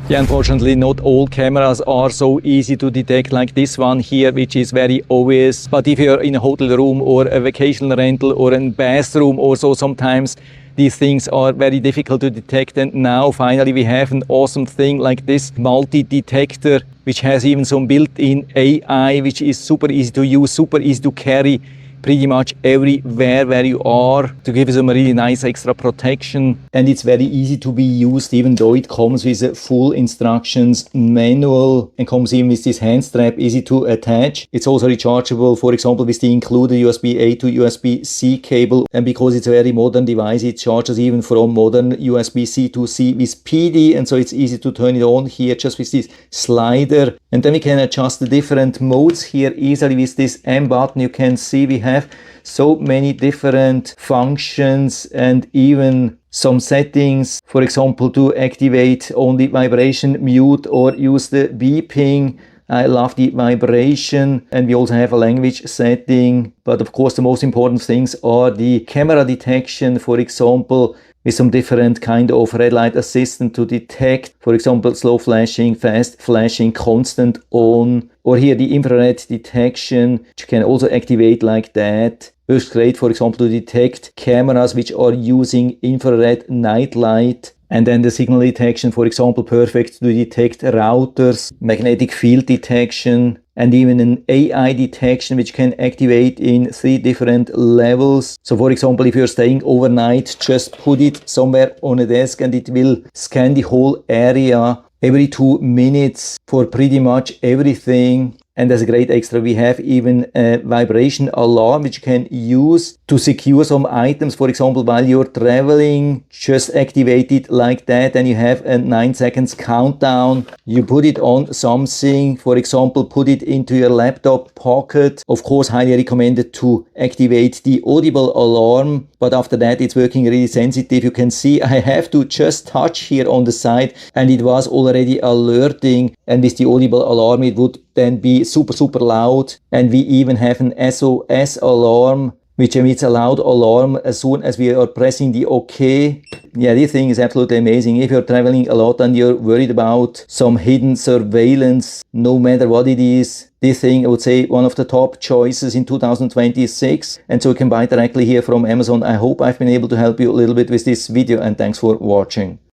Yeah, unfortunately, not all cameras are so easy to detect like this one here, which is very obvious. But if you're in a hotel room or a vacation rental or a bathroom also, sometimes these things are very difficult to detect. And now finally we have an awesome thing like this multi-detector, which has even some built-in AI, which is super easy to use, super easy to carry pretty much everywhere where you are, to give you some really nice extra protection. And it's very easy to be used, even though it comes with a full instructions manual and comes even with this hand strap, easy to attach. It's also rechargeable, for example, with the included USB-A to USB-C cable. And because it's a very modern device, it charges even from modern USB-C to C with PD. And so it's easy to turn it on here just with this slider. And then we can adjust the different modes here easily with this M button. You can see we have so many different functions and even some settings, for example, to activate only vibration, mute, or use the beeping. I love the vibration, and we also have a language setting. But of course, the most important things are the camera detection, for example, with some different kind of red light assistant to detect, for example, slow flashing, fast flashing, constant on, or here the infrared detection, which you can also activate like that. Works great, for example, to detect cameras which are using infrared night light. And then the signal detection, for example, perfect to detect routers, magnetic field detection, and even an AI detection which can activate in 3 different levels. So for example, if you're staying overnight, just put it somewhere on a desk and it will scan the whole area every 2 minutes for pretty much everything. And as a great extra, we have even a vibration alarm which you can use to secure some items. For example, while you're traveling, just activate it like that, and you have a 9 seconds countdown. You put it on something, for example, put it into your laptop pocket. Of course, highly recommended to activate the audible alarm, but after that it's working really sensitive. You can see I have to just touch here on the side and it was already alerting, and with the audible alarm it would then be super loud. And we even have an SOS alarm, which emits a loud alarm as soon as we are pressing the OK. Yeah, this thing is absolutely amazing. If you're traveling a lot and you're worried about some hidden surveillance, no matter what it is, this thing, I would say, one of the top choices in 2026. And so you can buy directly here from Amazon. I hope I've been able to help you a little bit with this video, and thanks for watching.